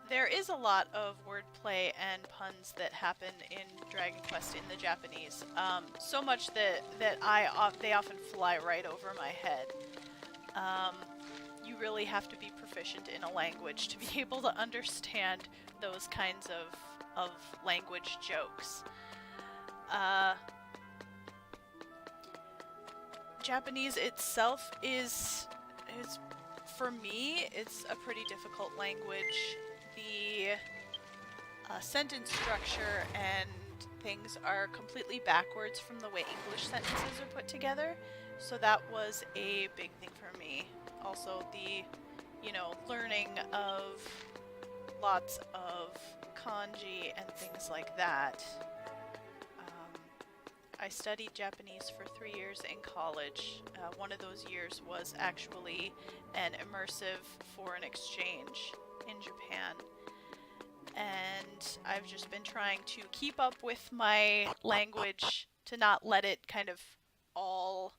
There is a lot of wordplay and puns that happen in Dragon Quest in the Japanese. So much that they often fly right over my head. You really have to be proficient in a language to be able to understand those kinds of language jokes. Japanese itself is for me, it's a pretty difficult language. The sentence structure and things are completely backwards from the way English sentences are put together, so that was a big thing for me. Also, the, learning of lots of kanji and things like that. I studied Japanese for 3 years in college. One of those years was actually an immersive foreign exchange in Japan. And I've just been trying to keep up with my language to not let it kind of all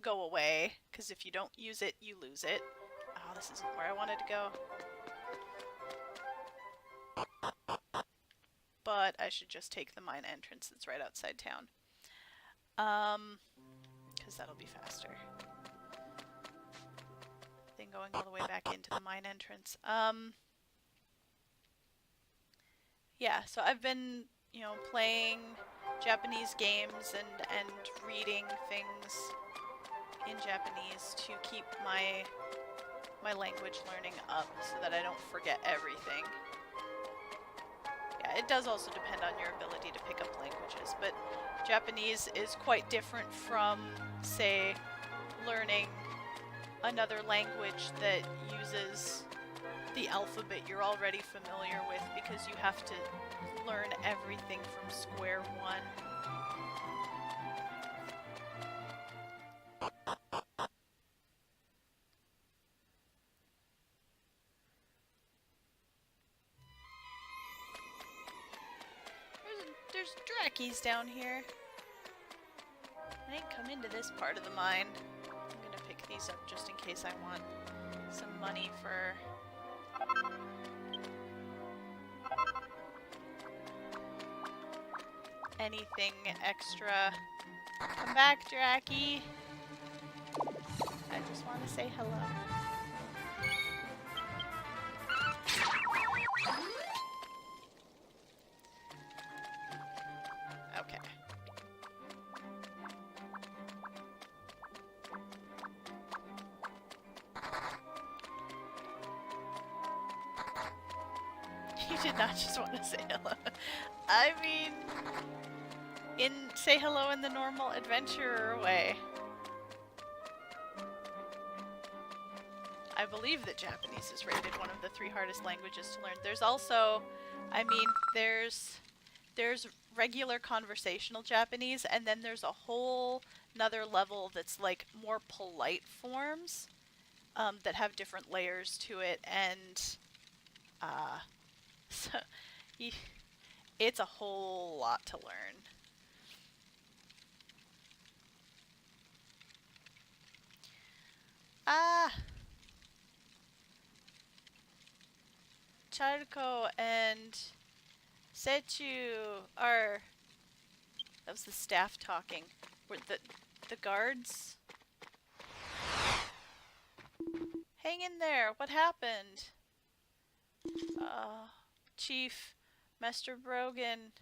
go away, because if you don't use it, you lose it. Oh, this isn't where I wanted to go. But I should just take the mine entrance that's right outside town. Because that'll be faster than going all the way back into the mine entrance. Yeah, so I've been, playing Japanese games and reading things in Japanese to keep my language learning up so that I don't forget everything. Yeah, it does also depend on your ability to pick up languages, but Japanese is quite different from, say, learning another language that uses the alphabet you're already familiar with, because you have to learn everything from square one. There's Drakkies down here. I didn't come into this part of the mine. I'm gonna pick these up just in case I want some money for... anything extra. Come back, Drakkie. I just want to say hello. Okay. You did not just want to say hello. I mean, say hello in the normal adventurer way. I believe that Japanese is rated one of the 3 hardest languages to learn. There's also, there's regular conversational Japanese, and then there's a whole another level that's like more polite forms that have different layers to it, and so it's a whole lot to learn. Charco and Sechu are... That was the staff talking. Were the guards? Hang in there. What happened? Chief, Master Brogan.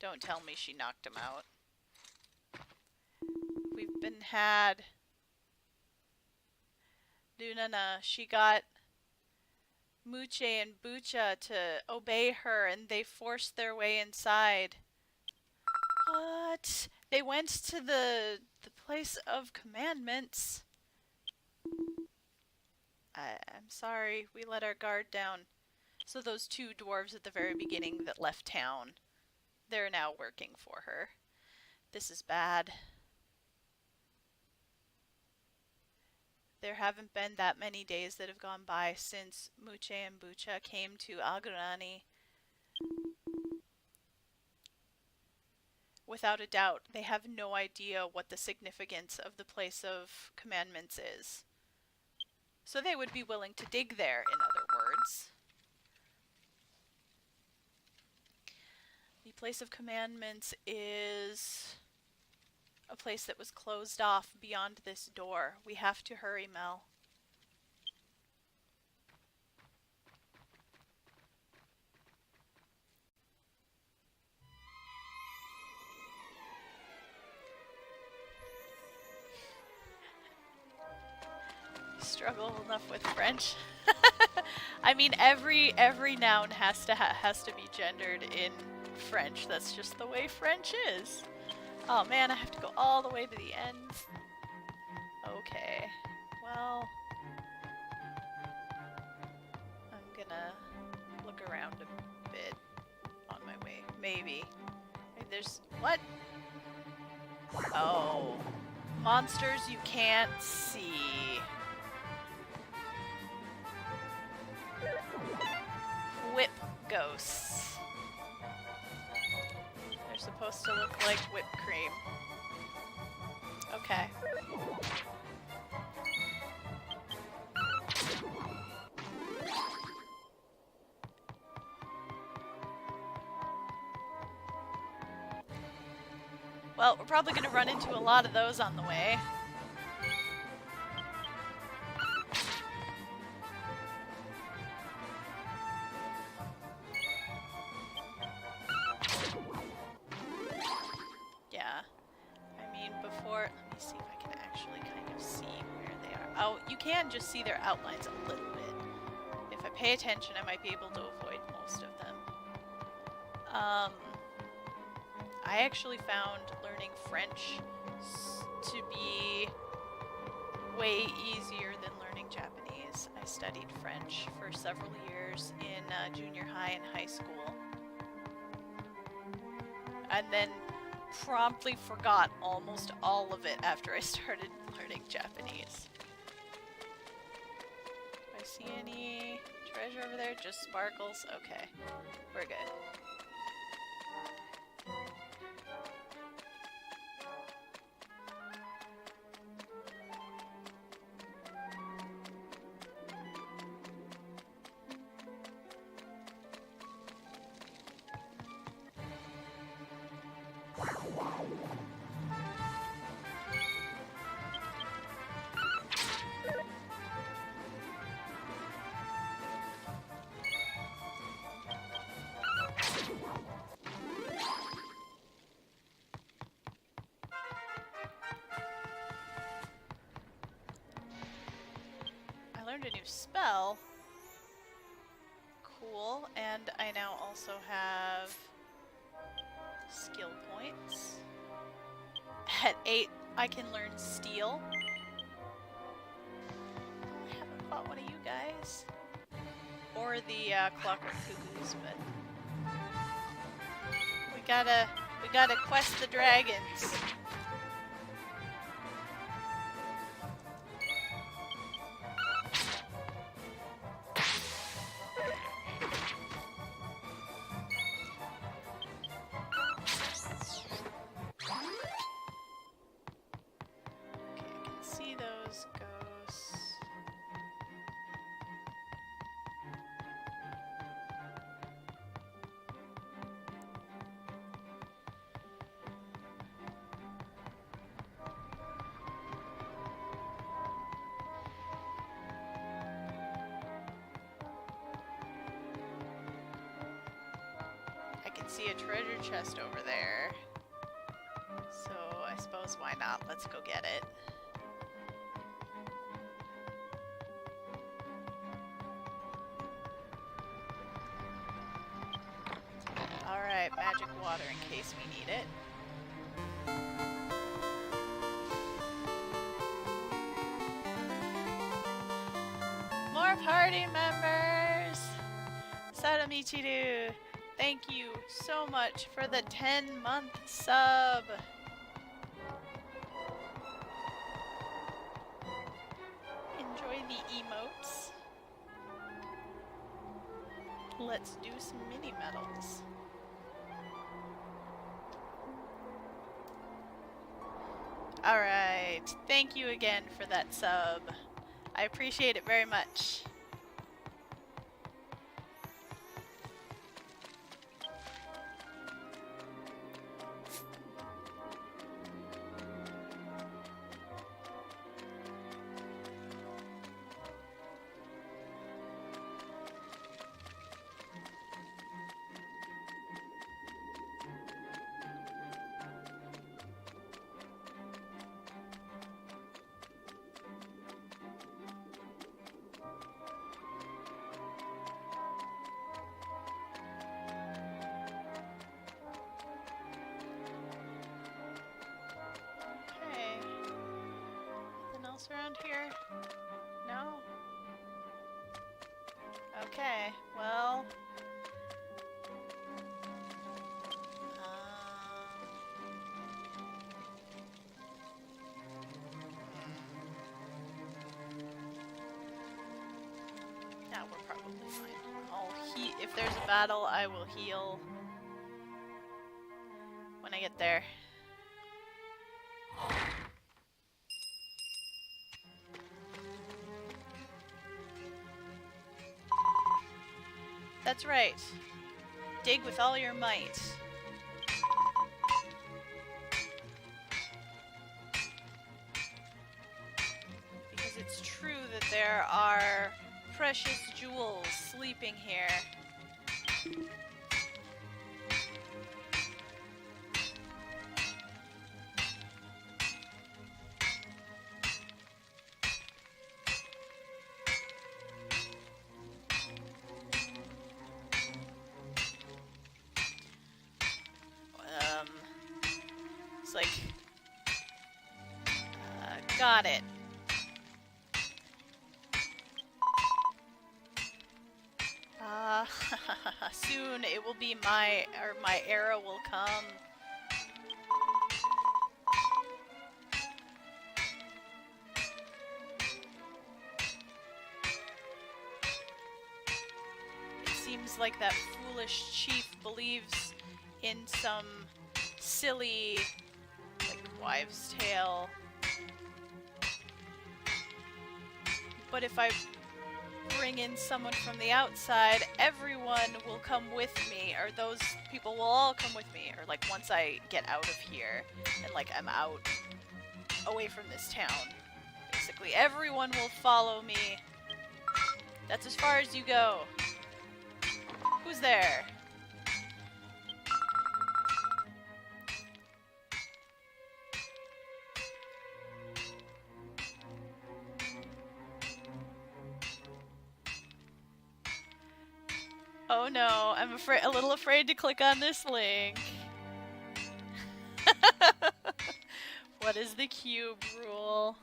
Don't tell me she knocked him out. We've been had. Lunana, she got Muche and Bucha to obey her, and they forced their way inside. What? They went to the place of commandments. I'm sorry, we let our guard down. So those 2 dwarves at the very beginning that left town, they're now working for her. This is bad. There haven't been that many days that have gone by since Muche and Bucha came to Agurani. Without a doubt, they have no idea what the significance of the place of commandments is. So they would be willing to dig there, in other words. place of commandments is a place that was closed off beyond this door. We have to hurry, Mel. Struggle enough with French. I mean, every noun has to be gendered in French. That's just the way French is. Oh man, I have to go all the way to the end. Okay. Well, I'm gonna look around a bit on my way. Maybe. There's what? Oh, monsters you can't see. Whip ghosts. They're supposed to look like whipped cream. Okay. Well, we're probably going to run into a lot of those on the way. Just see their outlines a little bit. If I pay attention, I might be able to avoid most of them. I actually found learning French to be way easier than learning Japanese. I studied French for several years in junior high and high school. And then promptly forgot almost all of it after I started learning Japanese. See any treasure over there? Just sparkles? Okay. We're good. A new spell. Cool, and I now also have skill points. At 8, I can learn Steel. I haven't fought one of you guys. Or the Clockwork Cuckoos, but we gotta quest the dragons. See a treasure chest over there. So I suppose why not? Let's go get it. Alright, magic water in case we need it. More party members! Sadamichiru! Thank you so much for the 10-month sub. Enjoy the emotes. Let's do some mini medals. Alright, thank you again for that sub. I appreciate it very much. Okay, well... yeah, we're probably fine. If there's a battle, I will heal when I get there. That's right. Dig with all your might. Because it's true that there are precious jewels sleeping here. It's like... got it. Soon it will be my era will come. It seems like that foolish chief believes in some silly, like, wives' tale. But if I bring in someone from the outside, everyone will come with me, or those people will all come with me, or like once I get out of here and like I'm out away from this town, basically everyone will follow me. That's as far as you go. Who's there? Oh no, I'm a little afraid to click on this link. What is the cube rule?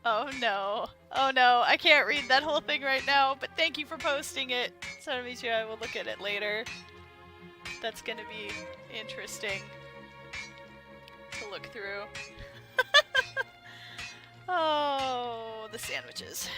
Oh no. Oh no, I can't read that whole thing right now, but thank you for posting it. So I will look at it later. That's gonna be interesting to look through. Oh, the sandwiches.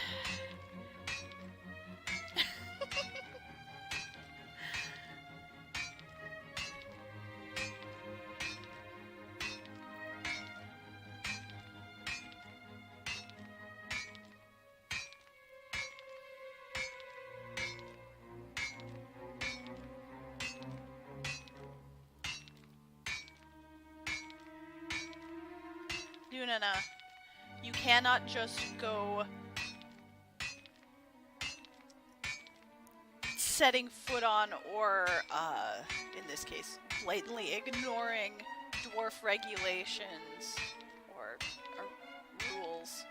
Lunana, you cannot just go setting foot on or, in this case, blatantly ignoring dwarf regulations or rules.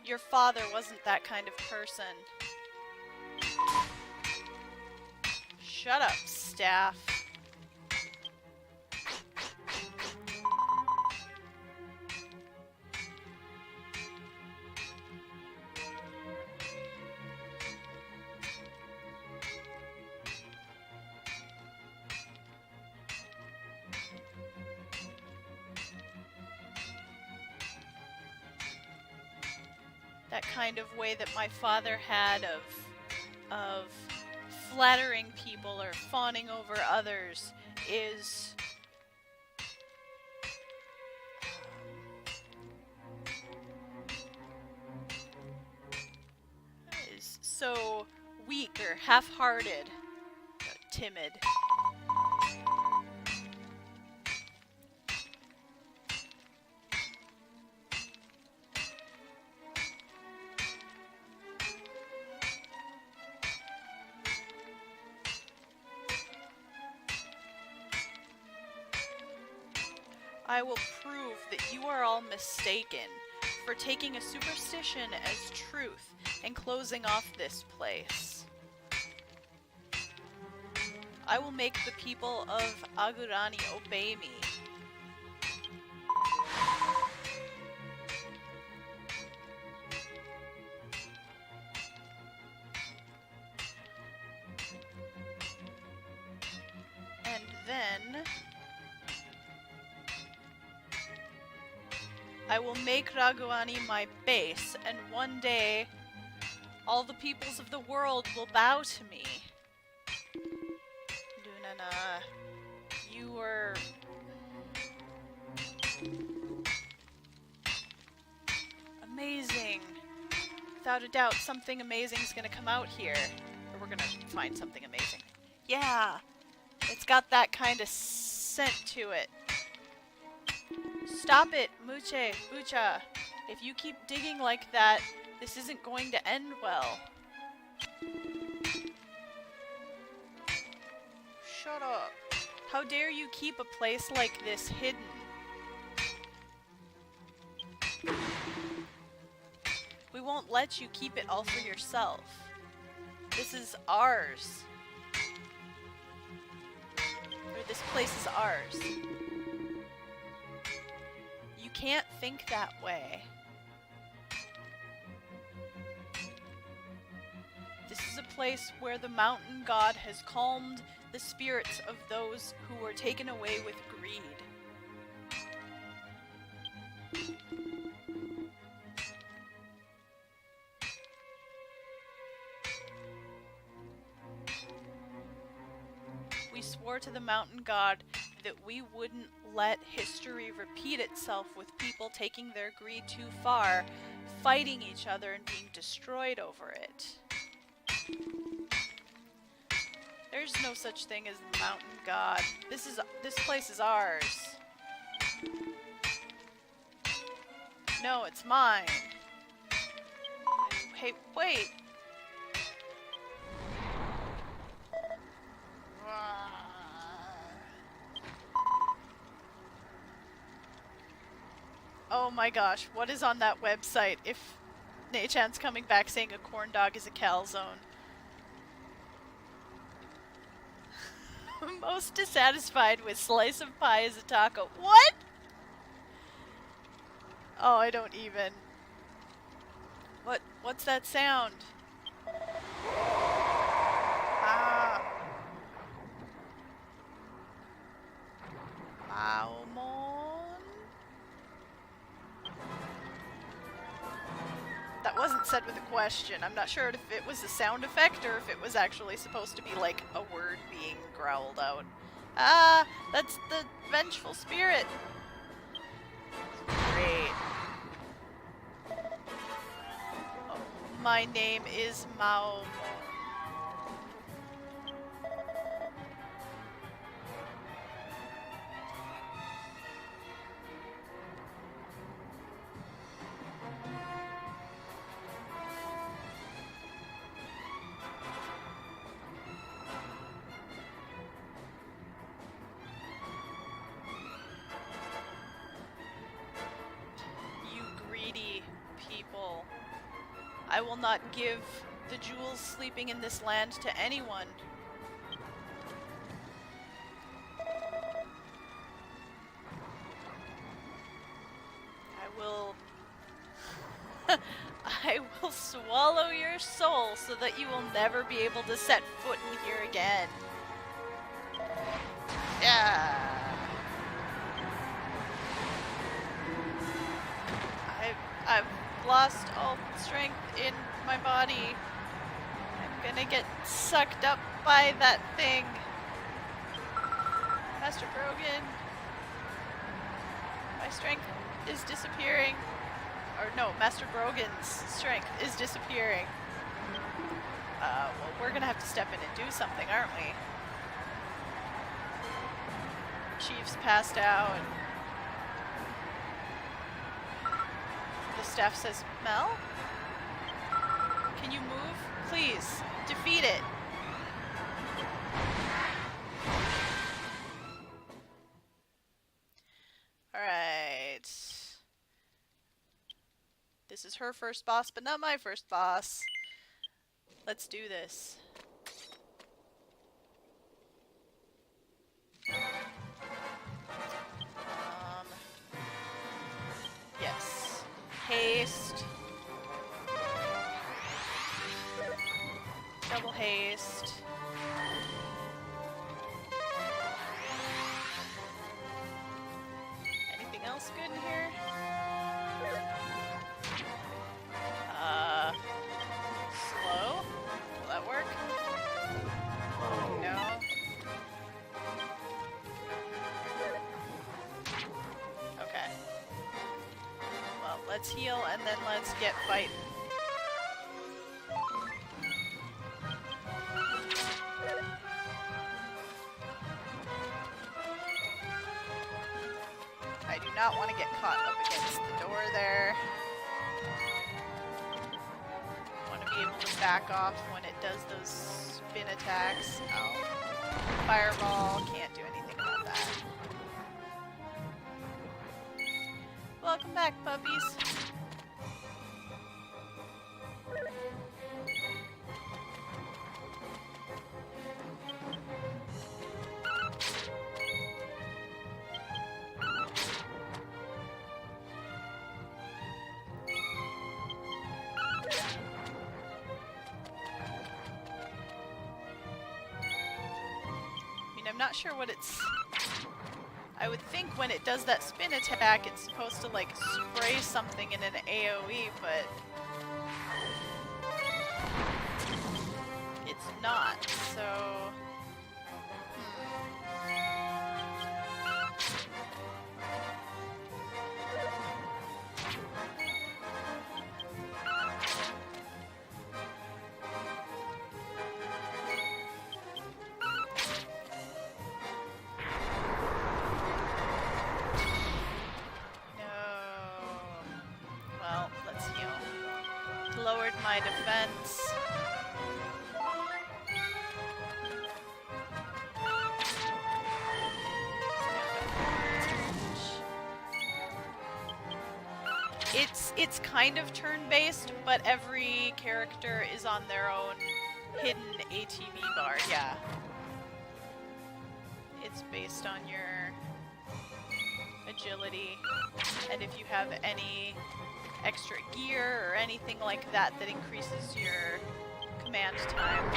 Your father wasn't that kind of person. Shut up, staff. That kind of way that my father had of flattering people or fawning over others is so weak or half-hearted, timid. I will prove that you are all mistaken for taking a superstition as truth and closing off this place. I will make the people of Agurani obey me. And then I will make Raguani my base, and one day all the peoples of the world will bow to me. Dunana, you were amazing. Without a doubt, something amazing is gonna come out here. Or we're gonna find something amazing. Yeah! It's got that kind of scent to it. Stop it, Muche, Bucha. If you keep digging like that, this isn't going to end well. Shut up. How dare you keep a place like this hidden? We won't let you keep it all for yourself. This is ours. Or this place is ours. You can't think that way. This is a place where the mountain god has calmed the spirits of those who were taken away with greed. We swore to the mountain god that we wouldn't let history repeat itself with people taking their greed too far, fighting each other and being destroyed over it. There's no such thing as the mountain god. This place is ours. No, it's mine. Hey, wait. Oh my gosh, what is on that website if Nechan's coming back saying a corn dog is a calzone? Most dissatisfied with slice of pie as a taco. What? Oh, I don't even. What's that sound? Ah. Maumon? That wasn't said with a question. I'm not sure if it was a sound effect or if it was actually supposed to be like a word being growled out. Ah, that's the vengeful spirit. Great. Oh, my name is Mao. I will not give the jewels sleeping in this land to anyone. I will swallow your soul so that you will never be able to set foot in here again. Yeah. I've lost all strength in my body. I'm gonna get sucked up by that thing. Master Brogan. My strength is disappearing. Or no, Master Brogan's strength is disappearing. Well, we're gonna have to step in and do something, aren't we? Chief's passed out. The staff says, Mel? Can you move? Please, defeat it. Alright. Alright. This is her first boss, but not my first boss. Let's do this. Yes. Haste. Double haste. Anything else good in here? Slow? Will that work? No. Okay. Well, let's heal and then let's get fighting. I do not want to get caught up against the door there. Want to be able to back off when it does those spin attacks. Oh. Fireball, can't do anything about that. Welcome back, puppies. I'm not sure what it's... I would think when it does that spin attack, it's supposed to, like, spray something in an AoE, but... it's not, so... Lowered my defense. It's kind of turn-based, but every character is on their own hidden ATB bar, yeah. It's based on your agility, and if you have any extra gear or anything like that that increases your command time.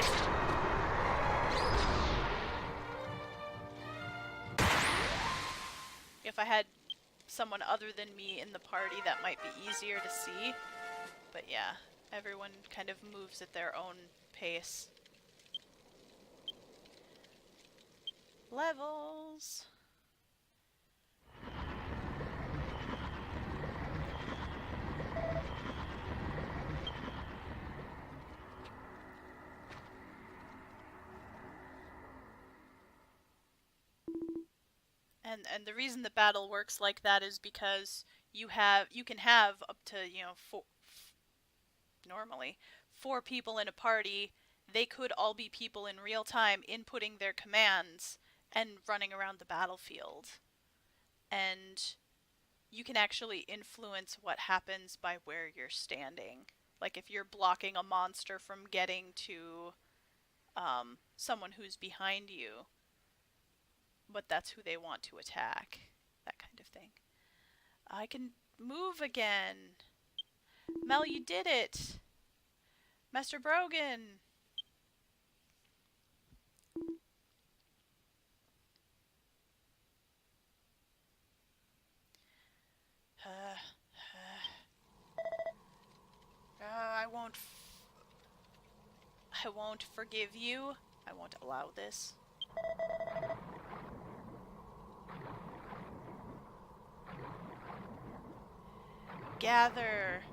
If I had someone other than me in the party, that might be easier to see. But yeah, everyone kind of moves at their own pace. Levels. And the reason the battle works like that is because you can have up to, you know, normally 4 people in a party. They could all be people in real time inputting their commands and running around the battlefield. And you can actually influence what happens by where you're standing. Like if you're blocking a monster from getting to someone who's behind you, but that's who they want to attack. That kind of thing. I can move again. Mel, you did it! Master Brogan! I won't forgive you. I won't allow this. Gather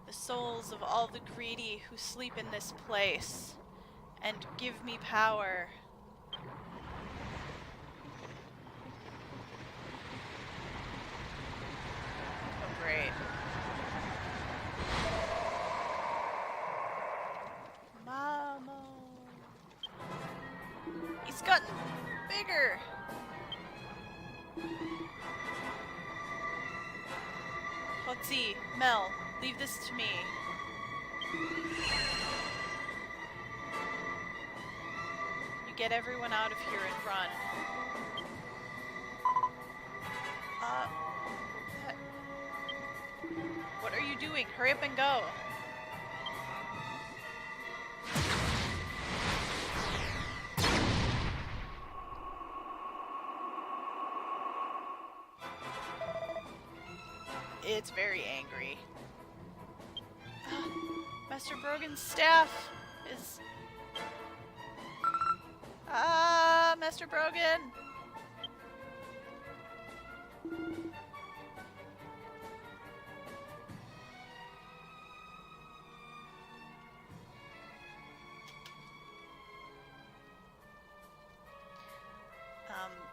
the souls of all the greedy who sleep in this place, and give me power. Oh, great. Mamo. He's gotten bigger. Kotzi, Mel, leave this to me. You get everyone out of here and run. What are you doing? Hurry up and go. It's very angry. Master Brogan's staff is... Master Brogan!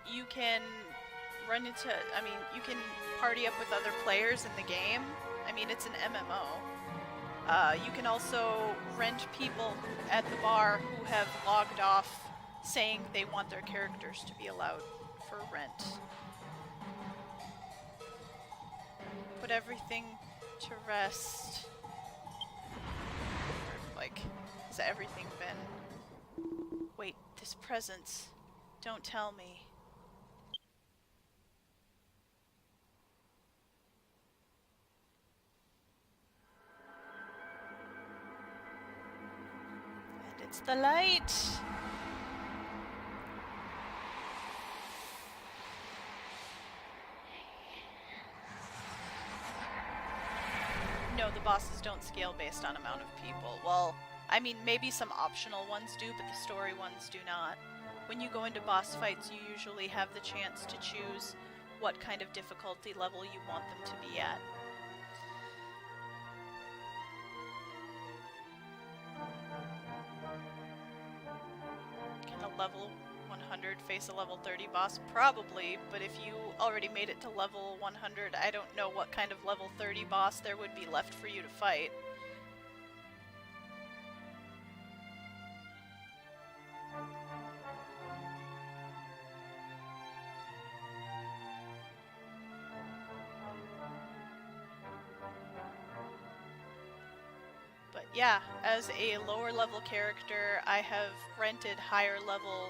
You can run into... I mean, you can party up with other players in the game. I mean, it's an MMO. You can also rent people at the bar who have logged off saying they want their characters to be allowed for rent. Put everything to rest. Like, has everything been... Wait, this presence. Don't tell me. And it's the light! No, the bosses don't scale based on amount of people. Well, I mean, maybe some optional ones do, but the story ones do not. When you go into boss fights, you usually have the chance to choose what kind of difficulty level you want them to be at. Can a level 100 face a level 30 boss? Probably, but if you already made it to level 100, I don't know what kind of level 30 boss there would be left for you to fight. But yeah, as a lower level character, I have rented higher level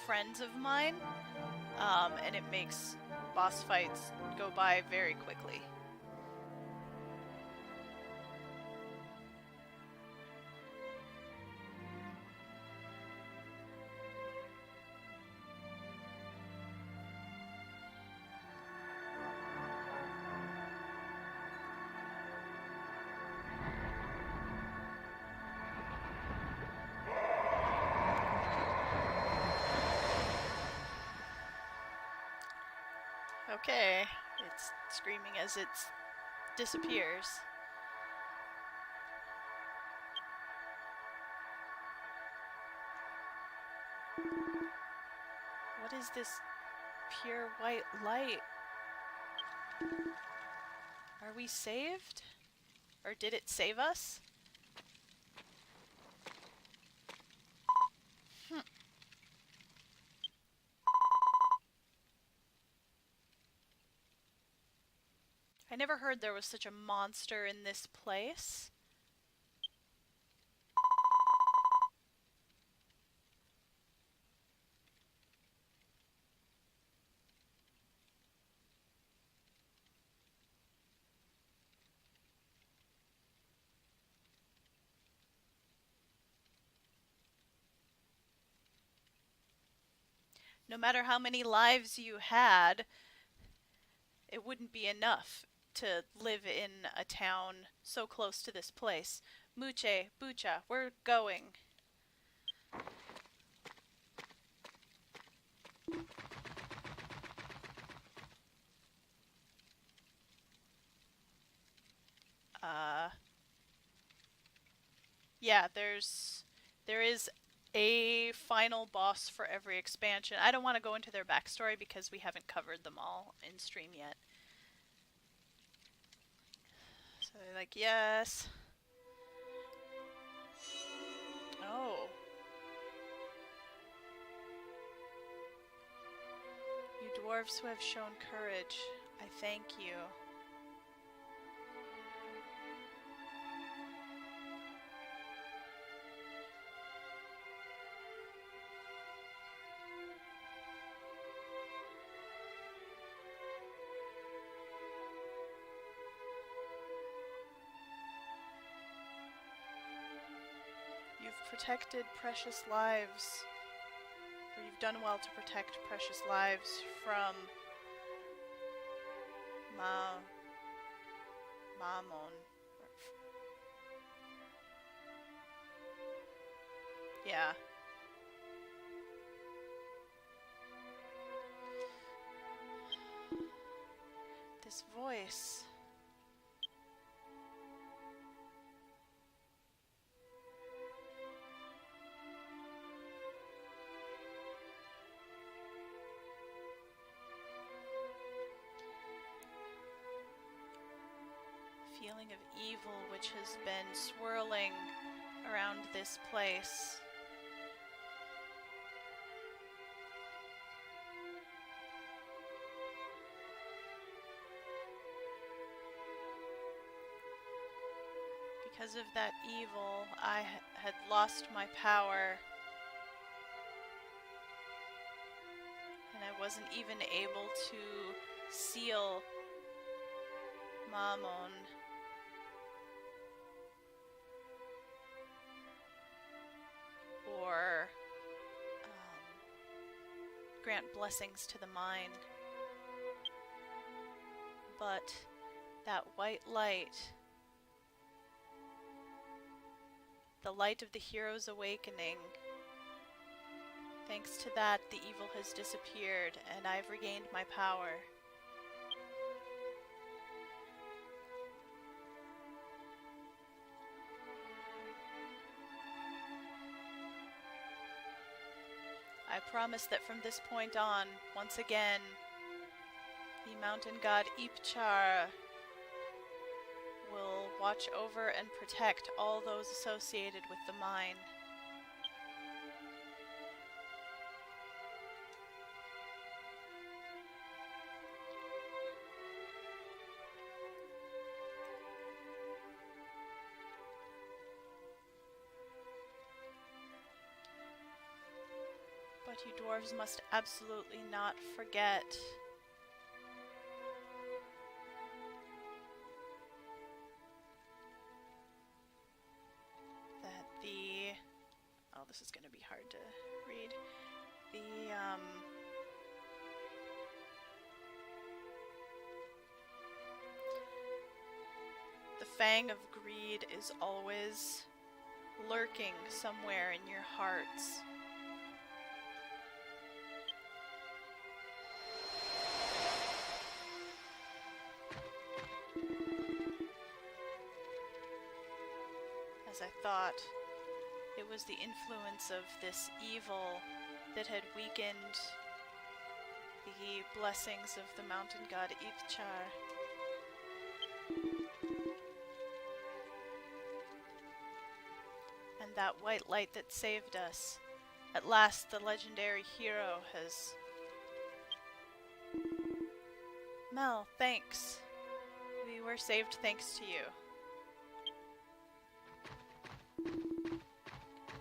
friends of mine, and it makes boss fights go by very quickly. Okay, it's screaming as it disappears. What is this pure white light? Are we saved? Or did it save us? I never heard there was such a monster in this place. No matter how many lives you had, it wouldn't be enough to live in a town so close to this place. Muche, Bucha, we're going. Yeah, there is a final boss for every expansion. I don't want to go into their backstory because we haven't covered them all in stream yet. So they're like, yes. Oh. You dwarves who have shown courage, I thank you. protected precious lives, or you've done well to protect precious lives from Mammon. Yeah. This voice. Feeling of evil which has been swirling around this place. Because of that evil, I had lost my power, and I wasn't even able to seal Mammon. Or grant blessings to the mind. But that white light, the light of the hero's awakening, thanks to that, the evil has disappeared and I've regained my power. I promise that from this point on, once again, the mountain god Ipchar will watch over and protect all those associated with the mine. But you dwarves must absolutely not forget that oh, this is going to be hard to read. The fang of greed is always lurking somewhere in your hearts. As I thought, it was the influence of this evil that had weakened the blessings of the mountain god Ipchar. And that white light that saved us. At last, the legendary hero has... Mel, thanks. We were saved thanks to you.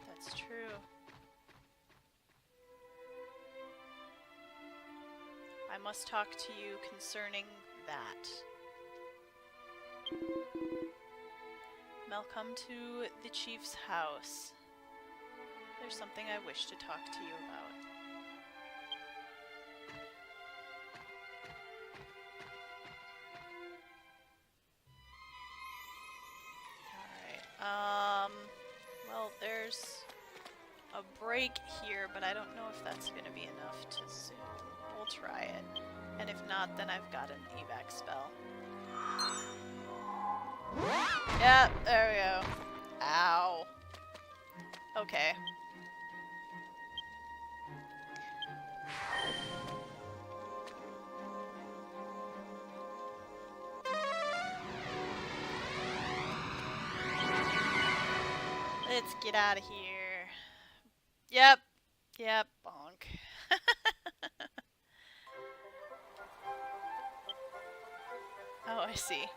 That's true. I must talk to you concerning that. Mel, come to the chief's house. There's something I wish to talk to you about. Alright, well, there's a break here, but I don't know if that's gonna be enough to zoom. We'll try it. And if not, then I've got an evac spell. Yep, there we go. Ow. Okay. Let's get out of here. Yep. Yep, bonk. Oh, I see.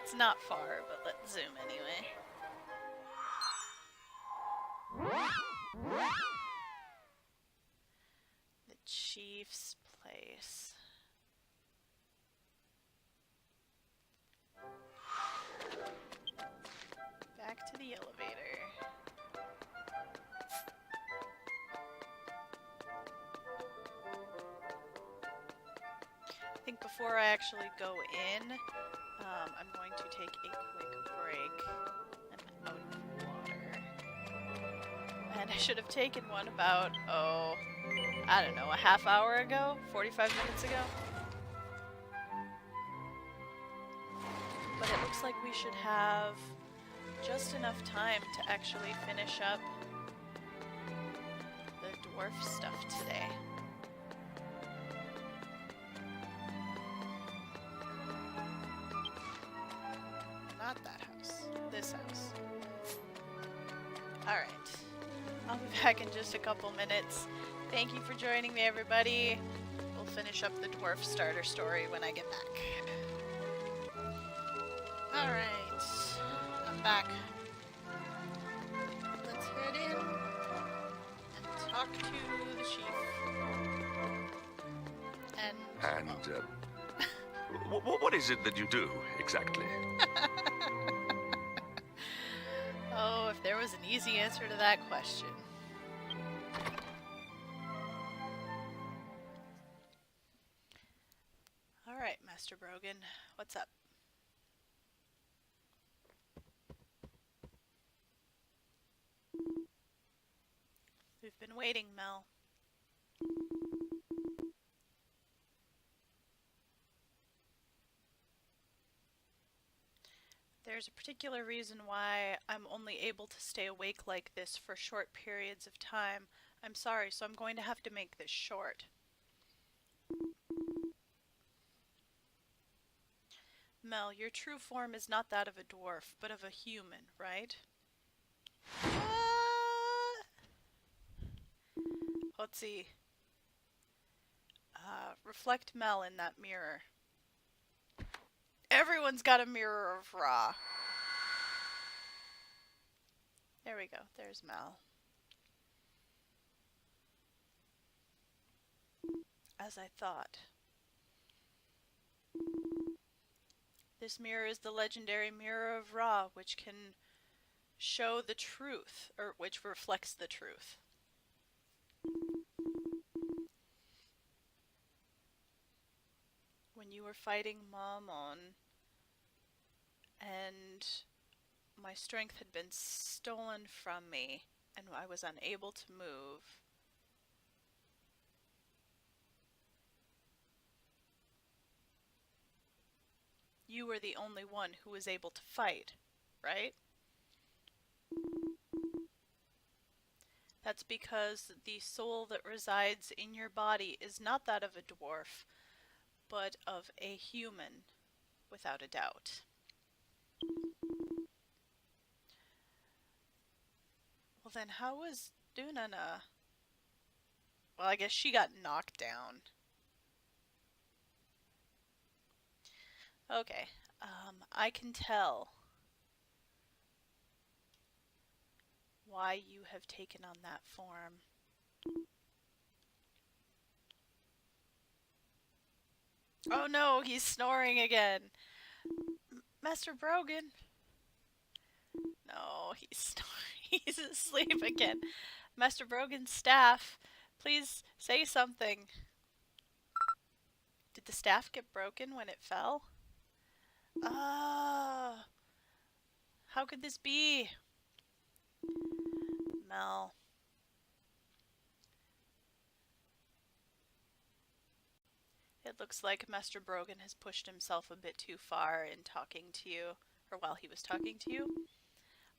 It's not far, but let's zoom anyway. The chief's place. Back think before I actually go in, I'm going to take a quick break. I'm out of water. And I should have taken one about, oh, I don't know, a half hour ago? 45 minutes ago? But it looks like we should have just enough time to actually finish up the dwarf stuff today. Not that house. This house. Alright. I'll be back in just a couple minutes. Thank you for joining me, everybody. We'll finish up the dwarf starter story when I get back. Alright. I'm back. Let's head in and talk to the chief. And what is it that you do, exactly? Oh, if there was an easy answer to that question. Alright, Master Brogan, what's up? We've been waiting, Mel. There's a particular reason why I'm only able to stay awake like this for short periods of time. I'm sorry, so I'm going to have to make this short. Mel, your true form is not that of a dwarf, but of a human, right? Let's see. Reflect Mel in that mirror. Everyone's got a mirror of Ra. There we go. There's Mel. As I thought. This mirror is the legendary mirror of Ra, which can show the truth, or which reflects the truth. When you were fighting Mammon, and my strength had been stolen from me, and I was unable to move, you were the only one who was able to fight, right? That's because the soul that resides in your body is not that of a dwarf, but of a human, without a doubt. Well then, how was Dunana? Well, I guess she got knocked down. Okay, I can tell why you have taken on that form. Oh no, he's snoring again. Master Brogan. No, he's snoring. He's asleep again. Master Brogan's staff, please say something. Did the staff get broken when it fell? Ah, how could this be? Mel. It looks like Master Brogan has pushed himself a bit too far in talking to you, or while he was talking to you.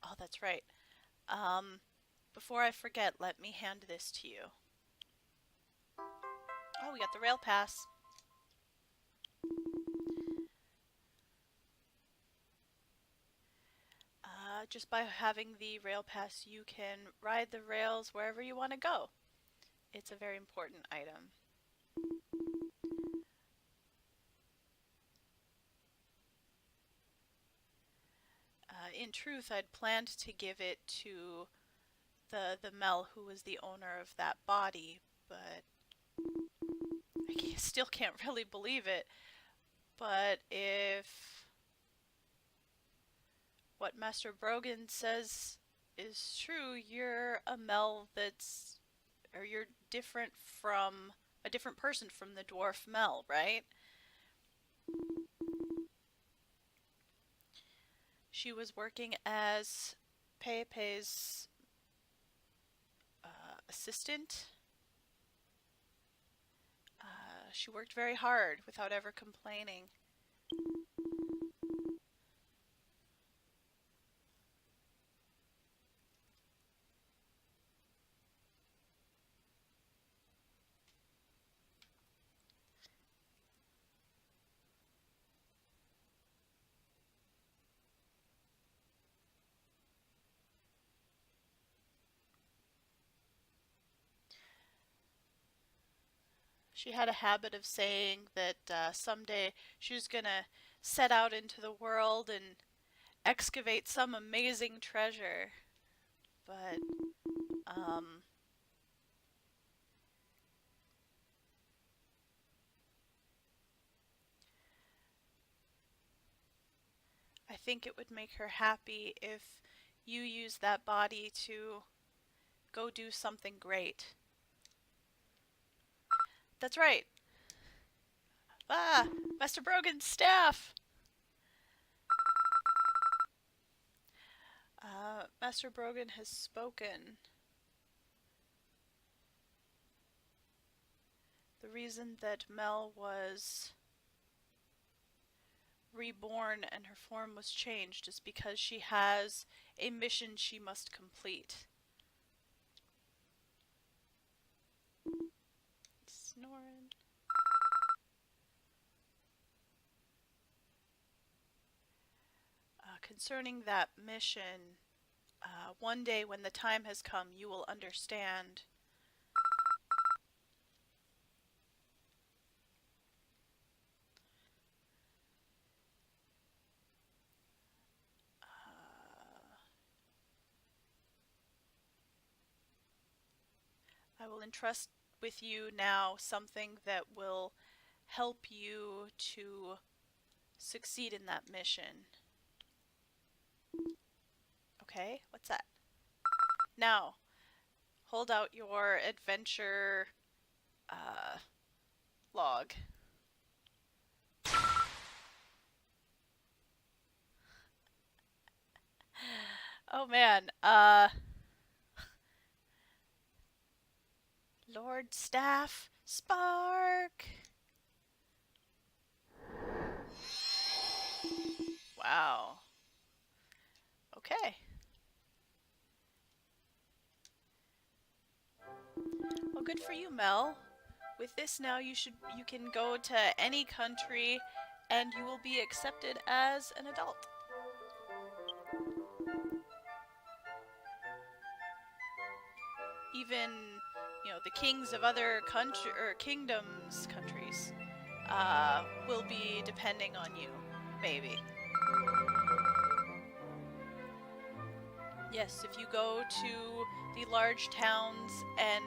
Oh, that's right. Before I forget, let me hand this to you. Oh, we got the rail pass. Just by having the rail pass, you can ride the rails wherever you want to go. It's a very important item. In truth, I'd planned to give it to the Mel who was the owner of that body, but I still can't really believe it. But if what Master Brogan says is true, you're a Mel that's, or you're different from, a different person from the dwarf Mel, right? She was working as Pepe's assistant. She worked very hard without ever complaining. She had a habit of saying that someday she was gonna set out into the world and excavate some amazing treasure. But, I think it would make her happy if you use that body to go do something great. That's right. Ah, Master Brogan's staff! Master Brogan has spoken. The reason that Mel was reborn and her form was changed is because she has a mission she must complete. Snoring. Concerning that mission, one day when the time has come, you will understand. I will entrust with you now something that will help you to succeed in that mission. Okay, what's that? Now, hold out your adventure log. Oh man, Lord Staff Spark. Wow. Okay. Well, good for you, Mel. With this now you can go to any country and you will be accepted as an adult. Even, the kings of other countries will be depending on you, maybe. Yes, if you go to the large towns and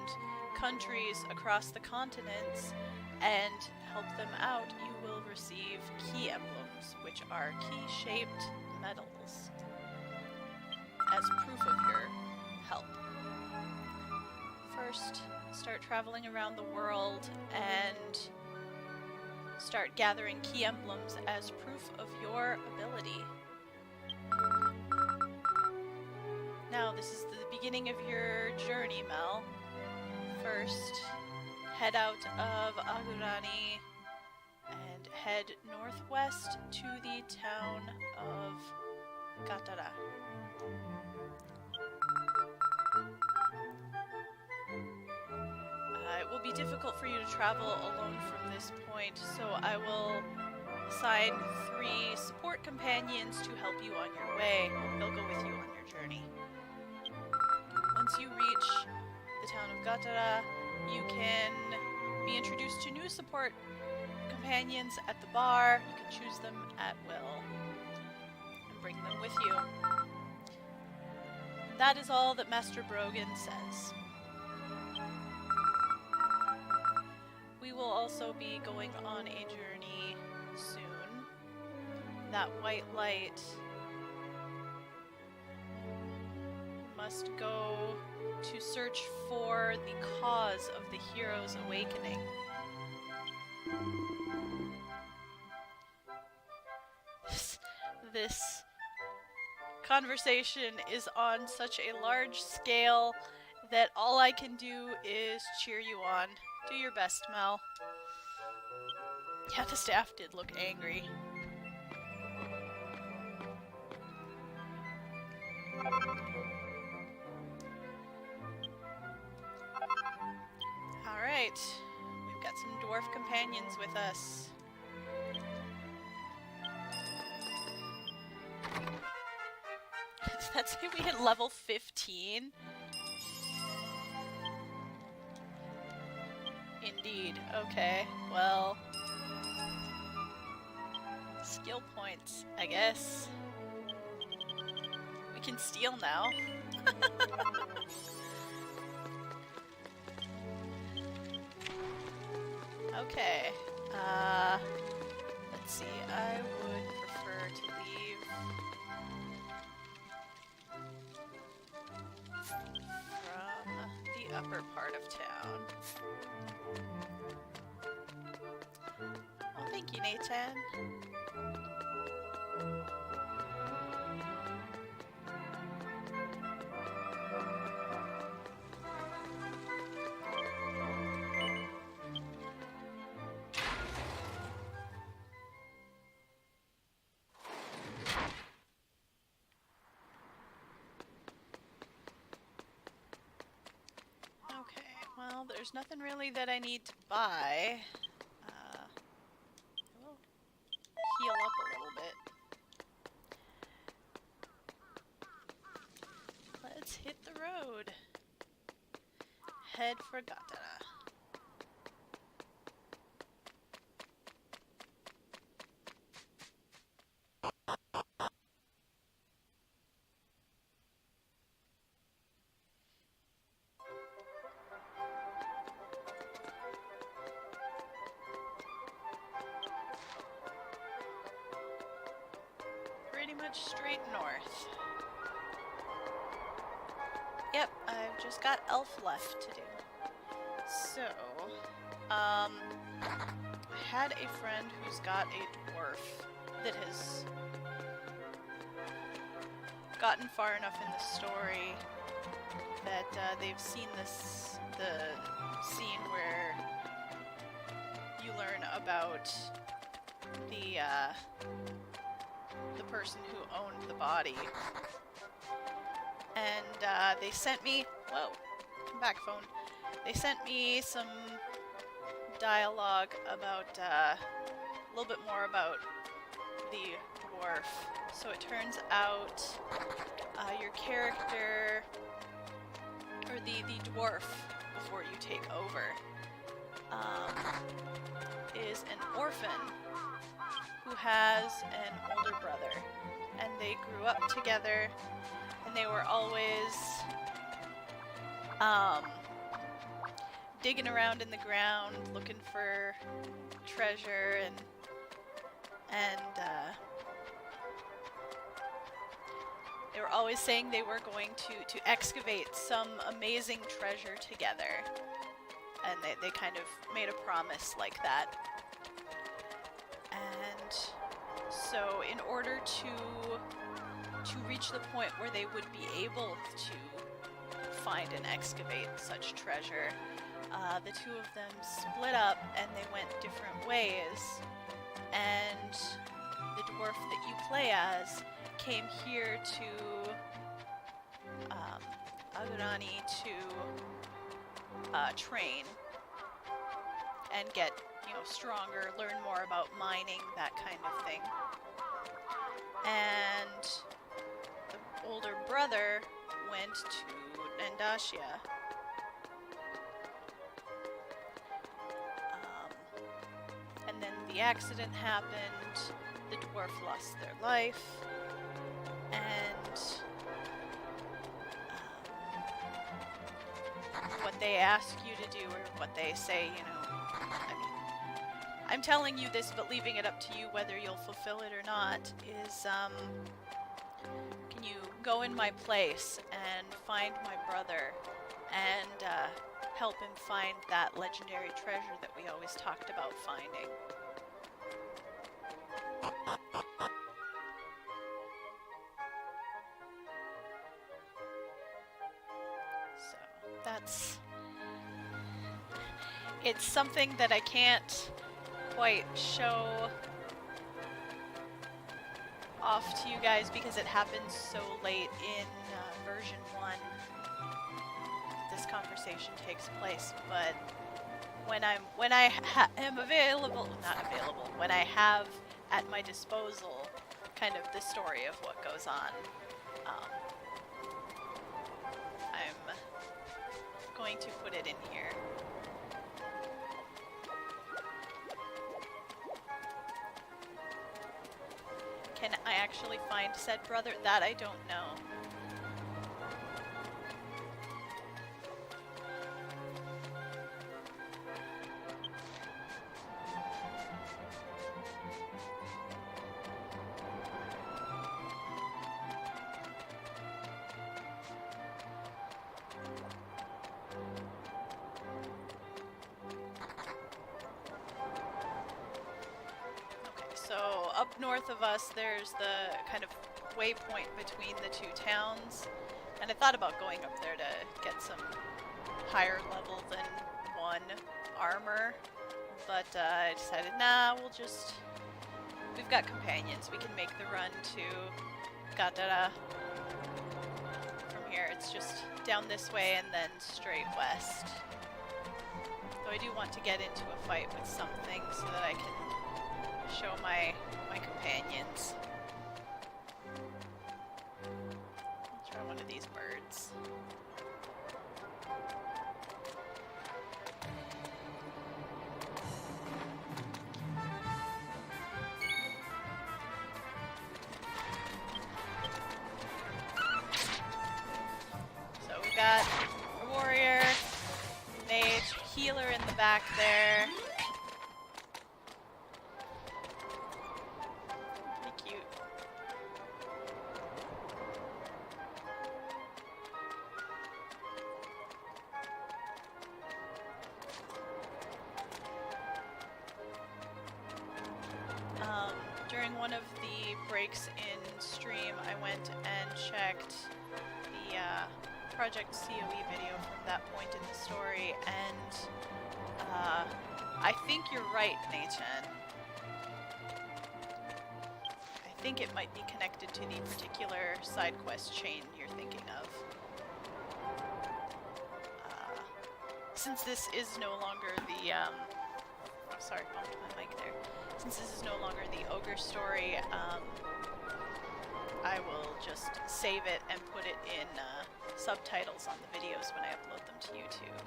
countries across the continents and help them out, you will receive key emblems, which are key-shaped medals, as proof of your help. First, start traveling around the world and start gathering key emblems as proof of your ability. Now, this is the beginning of your journey, Mel. First, head out of Agurani and head northwest to the town of Gatara. It will be difficult for you to travel alone from this point, so I will assign 3 support companions to help you on your way. They'll go with you on your journey. Once you reach the town of Gatara, you can be introduced to new support companions at the bar. You can choose them at will and bring them with you. That is all that Master Brogan says. We will also be going on a journey soon. That white light must go to search for the cause of the hero's awakening. this conversation is on such a large scale that all I can do is cheer you on. Do your best, Mel. Yeah, the staff did look angry. Alright, we've got some dwarf companions with us. Does that say we hit level 15? Indeed. Okay, well... skill points, I guess. We can steal now. Okay, let's see, I would prefer to leave from the upper part of town. Oh, thank you, Nathan. Well, there's nothing really that I need to buy. I will heal up a little bit. Let's hit the road. Head for Gatara. Pretty much straight north. Yep, I've just got elf left to do. So, I had a friend who's got a dwarf that has gotten far enough in the story that they've seen the scene where you learn about the person who owned the body. And they sent me... Whoa, come back, phone. They sent me some dialogue about a little bit more about the dwarf. So it turns out your character, or the dwarf before you take over, is an orphan who has an older brother, and they grew up together, and they were always digging around in the ground looking for treasure, and they were always saying they were going to excavate some amazing treasure together, and they kind of made a promise like that. And so in order to reach the point where they would be able to find and excavate such treasure, the two of them split up and they went different ways, and the dwarf that you play as came here to Agurani to train and get, stronger, learn more about mining, that kind of thing. And the older brother went to Nandashia. And then the accident happened, the dwarf lost their life, and what they ask you to do, or what they say, I'm telling you this, but leaving it up to you whether you'll fulfill it or not, is, can you go in my place and find my brother and help him find that legendary treasure that we always talked about finding? it's something that I can't quite show off to you guys because it happens so late in version 1 that this conversation takes place. But when I am available, not available, when I have at my disposal kind of the story of what goes on, I'm going to put it in here. Can I actually find said brother? That I don't know. So up north of us, there's the kind of waypoint between the two towns, and I thought about going up there to get some higher level than 1 armor, but I decided, nah, we've got companions, we can make the run to Gatara from here. It's just down this way and then straight west. Though I do want to get into a fight with something so that I can show my companions. I'll try one of these birds. So we got a warrior, mage, healer in the back there. During one of the breaks in stream, I went and checked the Project COE video from that point in the story, and I think you're right, Nathan. I think it might be connected to the particular side quest chain you're thinking of. Since this is no longer the sorry, bumped my mic there. Since this is no longer the ogre story, I will just save it and put it in subtitles on the videos when I upload them to YouTube.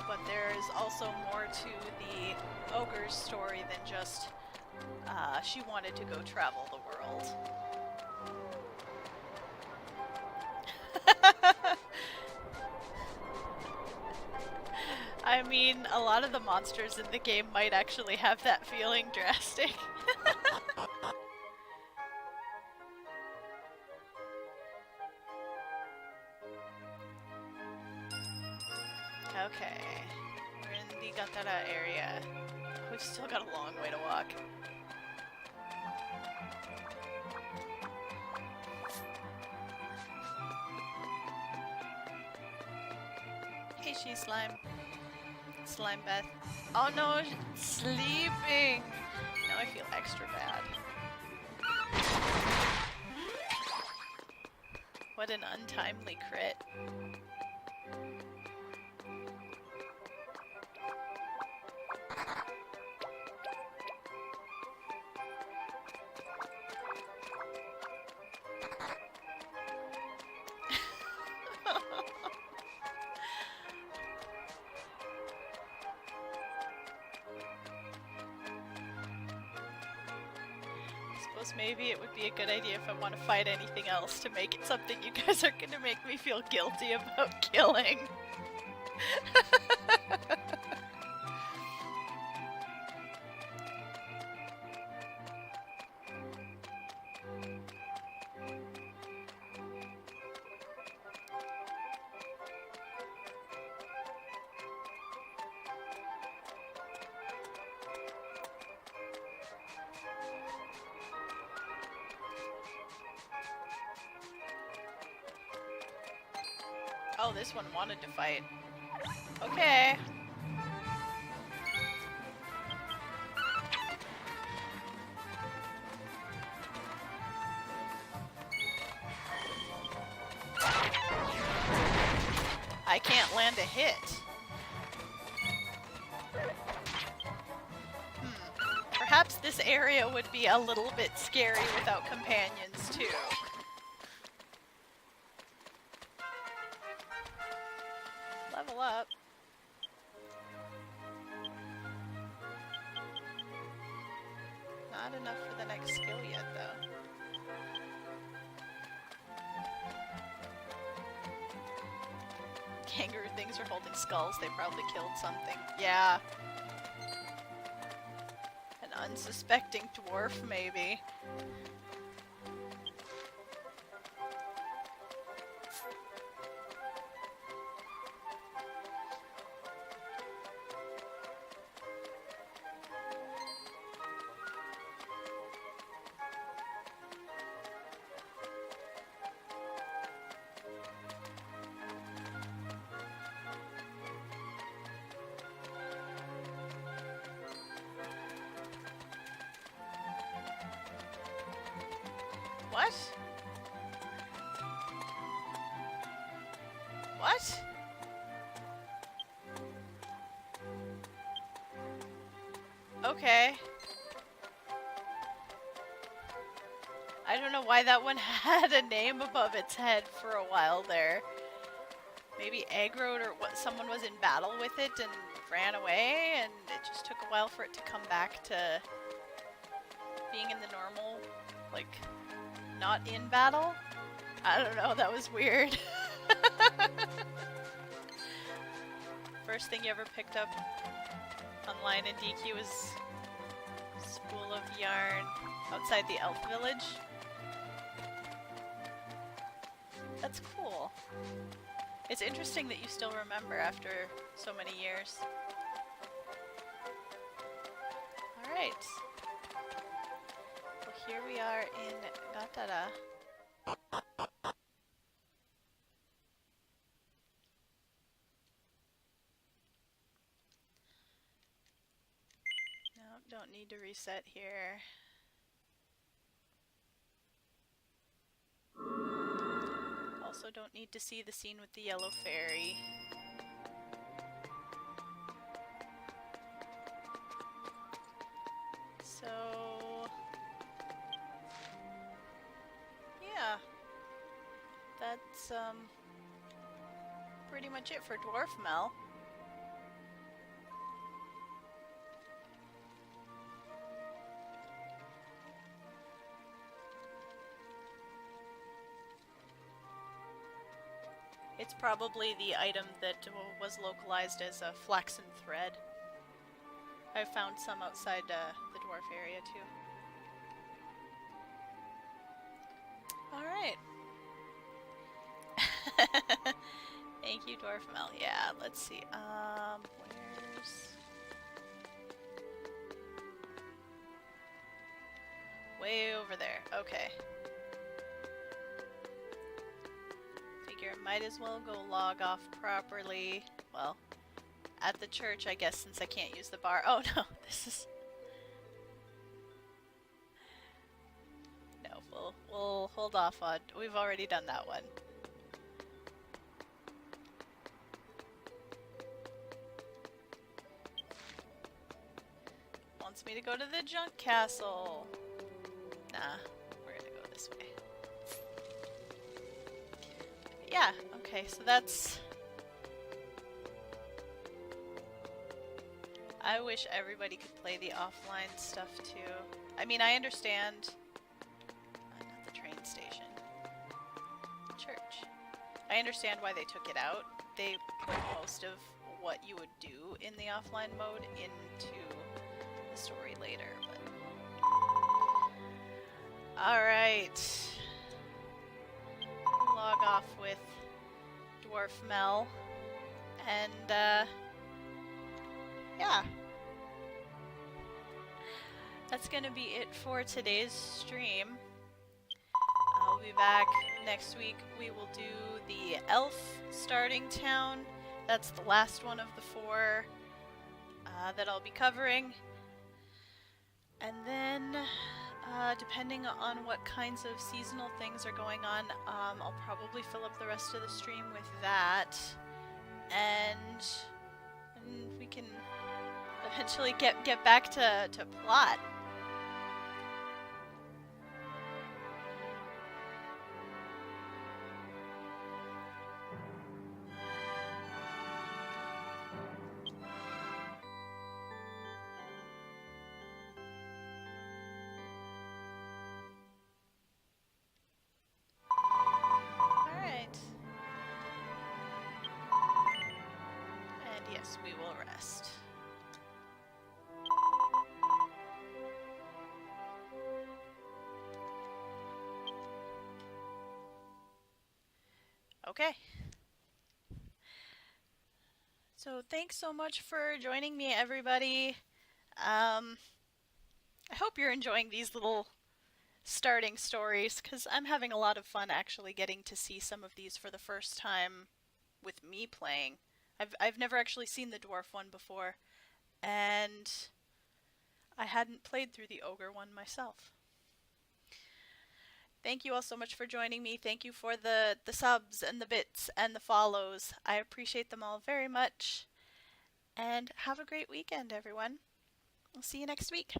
But there is also more to the ogre's story than just she wanted to go travel the world. I mean, a lot of the monsters in the game might actually have that feeling drastic. Okay, we're in the Gatara area. We've still got a long way to walk. Hey, she slime. Slime Beth. Oh no, sleeping! Now I feel extra bad. What an untimely crit. Maybe it would be a good idea if I want to fight anything else to make it something you guys are gonna make me feel guilty about killing. Oh, this one wanted to fight. Okay. I can't land a hit. Perhaps this area would be a little bit scary without companions, too. Level up. Not enough for the next skill yet, though. Kangaroo things are holding skulls. They probably killed something. Yeah. An unsuspecting dwarf, maybe. What? What? Okay. I don't know why that one had a name above its head for a while there. Maybe aggroed or what? Someone was in battle with it and ran away, and it just took a while for it to come back to being in the normal, like, not in battle? I don't know, that was weird. First thing you ever picked up online in DQ was a spool of yarn outside the elf village. That's cool. It's interesting that you still remember after so many years. Alright. Well, here we are in Gatara. No, don't need to reset here. Also don't need to see the scene with the yellow fairy. So... yeah. That's, pretty much it for Dwarf Mel. It's probably the item that was localized as a flaxen thread. I found some outside the dwarf area too. Alright. Thank you, Dwarf Mel. Yeah, let's see. Where's... way over there. Okay. Figure might as well go log off properly. Well, at the church, I guess, since I can't use the bar. Oh no, this is... no, we'll hold off on... we've already done that one. Wants me to go to the junk castle. Nah, we're gonna go this way. Yeah, okay, so that's... I wish everybody could play the offline stuff too. I mean, I understand... not the train station. Church. I understand why they took it out. They put most of what you would do in the offline mode into the story later, but... alright. Log off with Dwarf Mel, and yeah, that's gonna be it for today's stream. I'll be back. Next week we will do the elf starting town. That's the last one of the 4 that I'll be covering. And then, depending on what kinds of seasonal things are going on, I'll probably fill up the rest of the stream with that. And we can eventually get back to plot. Alright. And yes, we will rest. Okay. So thanks so much for joining me, everybody. I hope you're enjoying these little starting stories, because I'm having a lot of fun actually getting to see some of these for the first time with me playing. I've never actually seen the dwarf one before, and I hadn't played through the ogre one myself. Thank you all so much for joining me. Thank you for the subs and the bits and the follows. I appreciate them all very much. And have a great weekend, everyone. I'll see you next week.